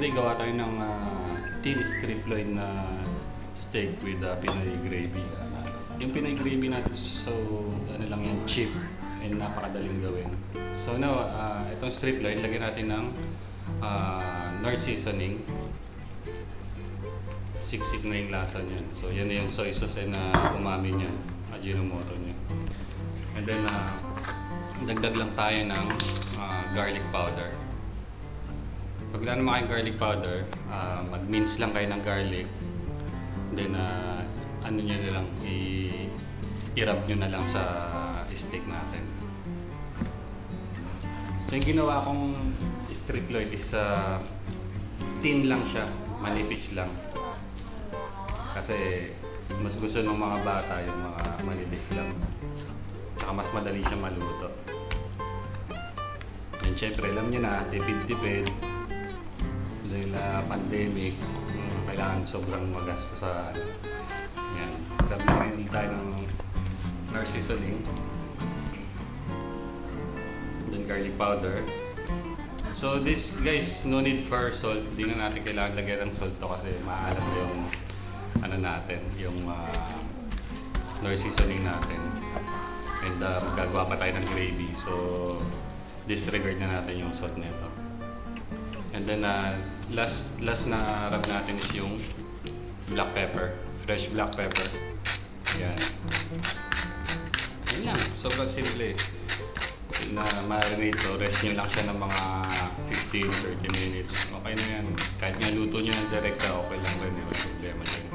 today gawa tayo ng thin strip loin na steak with Pinoy gravy. Yung Pinoy gravy natin, so ano lang yan, cheap and napakadaling gawin. So now, itong strip loin, lagyan natin ng Knorr seasoning. Siksik na yung lasa niyan. So yan na yung soy sauce and umami niya, Ajinomoto niya. And then dagdag lang tayo ng garlic powder. Pag wala naman kayong garlic powder, mag-mince lang kayo ng garlic. Then ano nyo na lang, i-rub nyo na lang sa steak natin. So yung ginawa kong strip loin is thin lang siya, manipis lang. Kasi mas gusto ng mga bata yung mga manipis lang. Tsaka mas madali siya maluto. And syempre alam nyo na, tipid-tipid. Dahil pandemic, kailangan sobrang magastos sa yan. Dablahin tayo ng Knorr seasoning. Then garlic powder. So this guys, no need for salt. Hindi na natin kailangan lagyan ng salt to kasi maalam yung ano natin, yung Knorr seasoning natin. And magagawa pa tayo ng gravy. So disregard na natin yung salt nito. And then last na rub natin is yung black pepper, fresh black pepper. Yan. Yan lang, sobrang simple. Na marinate to, rest nyo lang siya ng mga 15-30 minutes. Okay na yan. Kahit nga luto nyo ng direkta, okay lang rin. Yung problema din.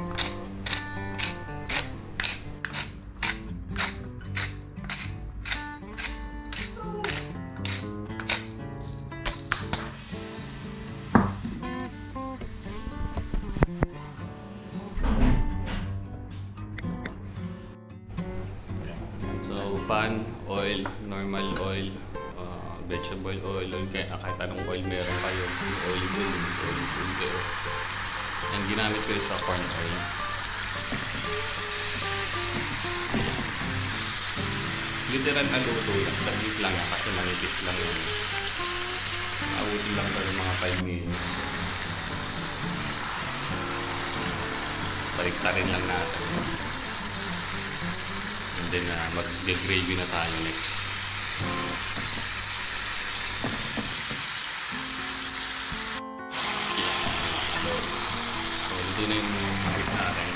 So pan, oil, normal oil, vegetable oil, kahit anong oil meron kayo, olive oil. Ang ginamit ko sa corn oil. Literal na luto lang, saglit lang yan kasi manipis lang yun. Abutin lang tayo mga 5 minutes. Baliktarin lang natin. And then mag-gravy na tayo next. So ito na yung beef natin.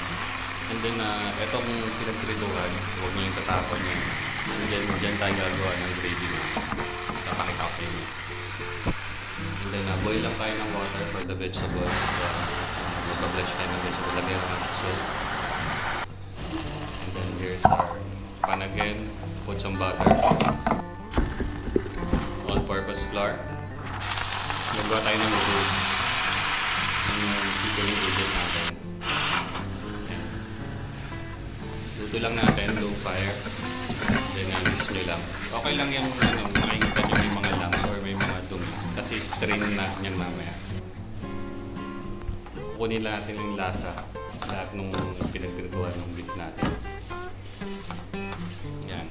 And then itong pinagprituhan, huwag nyo yung tatapon nyo. And then tayo gagawa ng gravy na. Kakakikapi nyo. And then boil lang tayo ng water for the vegetables. Mag-blanch tayo ng vegetables. Lagyan ng salt. And then here's our pan again. Put some butter. All-purpose flour. Nagawa tayo ng food. Yung seasoning agent natin. Ayan. Luto lang natin, low fire. Then mix nyo lang. Okay lang yung makikita nyo may mga lumps or may mga dumi. Kasi strain natin yan mamaya. Kukunin lang natin yung lasa. Lahat nung pinagpirituhan ng beef natin. Yan.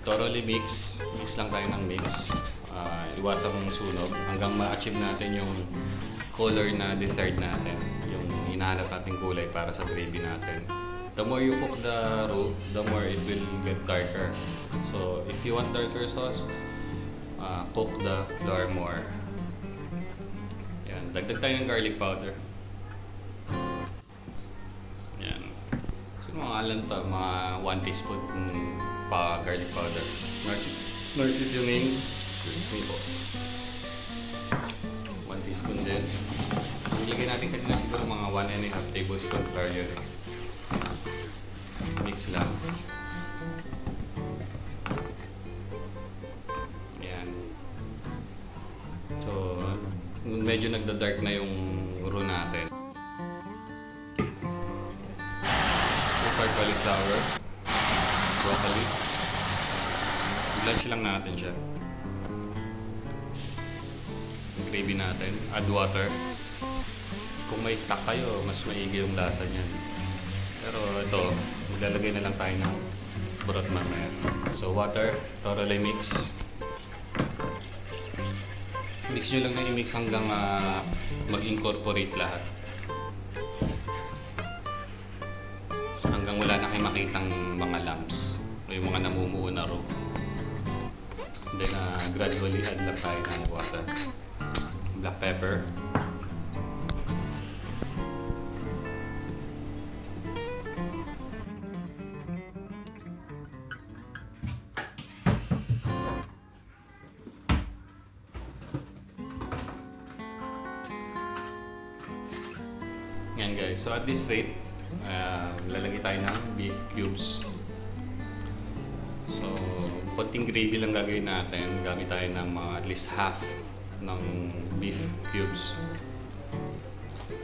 Thoroughly mix. Mix lang tayo ng mix. Iwasan mong sunog hanggang ma-achieve natin yung color na desired natin. Yung hinahanap natin kulay para sa gravy natin. The more you cook the roux, the more it will get darker. So if you want darker sauce, cook the flour more. Yan. Dagdag tayo ng garlic powder. Yan. So mga alam to, mga 1 teaspoon pa garlic powder. Knorr seasoning. Excuse me po. 1 teaspoon din. Ilagay natin kanina siguro mga 1.5 tablespoon flour yun. Mix lang. Ayan. So, medyo nagda-dark na yung roux natin. Here's our cauliflower. Broccoli. Blanch lang natin siya. Gravy natin. Add water. Kung may stock kayo, mas maigi yung lasa niyan. Pero ito, maglalagay na lang tayo ng broth mamaya. So water, thoroughly mix. Mix nyo lang na i-mix hanggang mag-incorporate lahat. Hanggang wala na kayo makitang mga lumps o yung mga namumuo na roux. Then gradually add lang tayo ng water. Black pepper. Yan guys, so at this rate, lalagay tayo ng beef cubes. So, konting gravy lang gagawin natin. Gamit tayo ng mga at least half ng beef cubes.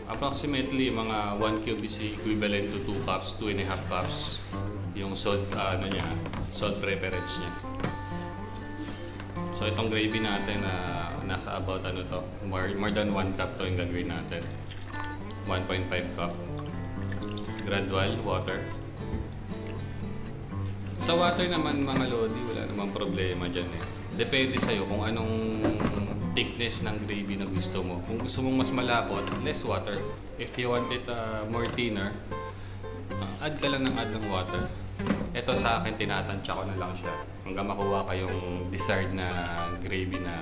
Approximately, mga 1 cube is equivalent to 2 cups, 2.5 cups. Yung salt, salt preference niya. So, itong gravy natin, nasa about more than 1 cup to yung gagawin natin. 1.5 cup. Gradual water. Sa water naman mga lodi, wala namang problema dyan eh. Depende sa'yo kung anong thickness ng gravy na gusto mo. Kung gusto mong mas malapot, less water. If you want it more thinner, add ka lang ng water. Ito sa akin, tinatansya ko na lang siya hanggang makuha kayong desired na gravy na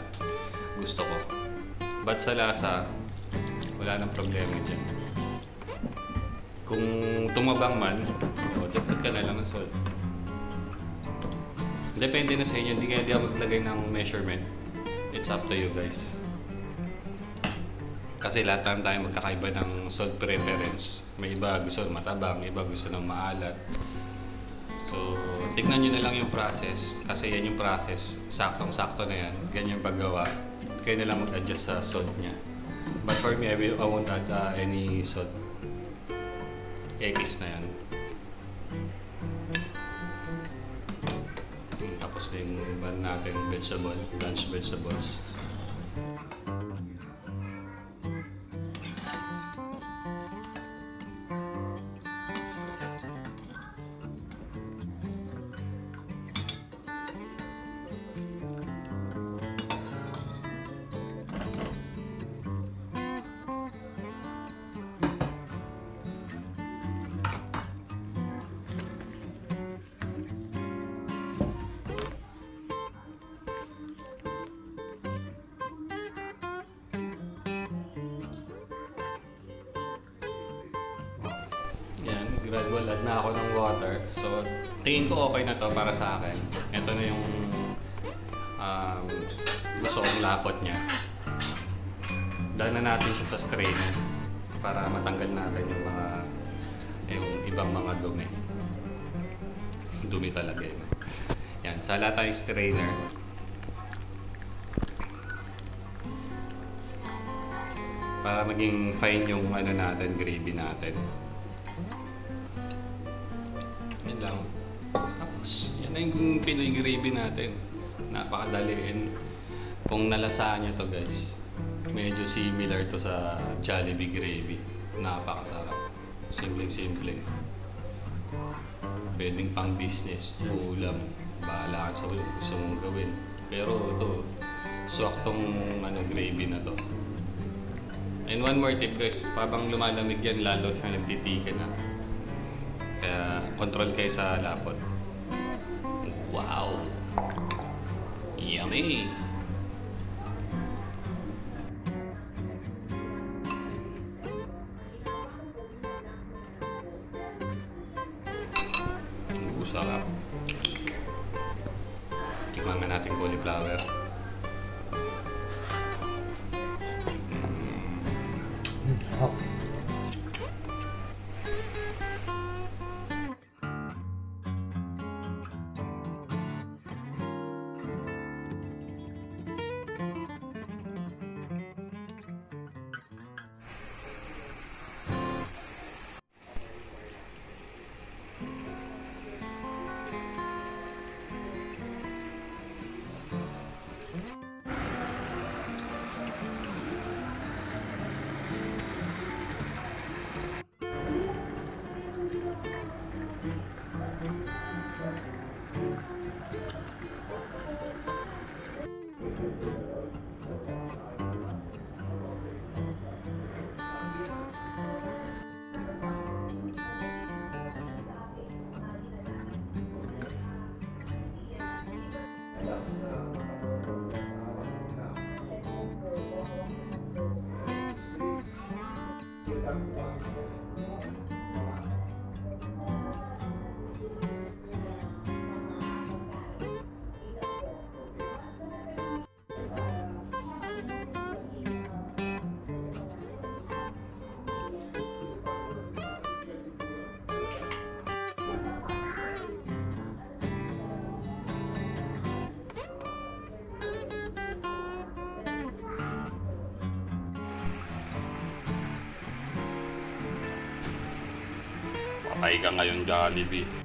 gusto ko. But sa lasa, wala nang problema dyan. Kung tumabang man, dagdag ka na lang ng salt. Depende na sa inyo, hindi kayo maglagay ng measurement. It's up to you guys. Kasi lahat naman tayo magkakaiba ng salt preference. May iba gusto ng matabang, may iba gusto ng maalat. So, tignan nyo na lang yung process. Kasi yan yung process. Saktong-sakto na yan. Ganyan yung paggawa. Kayo na lang mag-adjust sa salt nya. But for me, I won't add any salt. X na yan. Tapos din natin lunch vegetables. Gradual add na ako ng water. So, tingin ko okay na to para sa akin. Ito na yung gusto kong lapot niya. Daan na natin siya sa strainer para matanggal natin yung ibang mga dumi. Dumi talaga yun. Yan, sala tayo strainer. Para maging fine yung natin, gravy natin. Lang. Tapos, yan na yung Pinoy gravy natin. Napakadaliin. Kung nalasaan nyo to guys, medyo similar to sa Jollibee gravy. Napakasarap. Simple-simple. Pwedeng pang business, ulam. Bahala ka sa gusto mong gawin. Pero ito, swaktong gravy na to. And one more tip guys, pabang lumalamig yan, lalo siya nagtitikin na. Kaya control kayo sa lapot. Wow! Yummy! Sarap. Tikman nga natin cauliflower. Patay ka ngayon, Jollibee.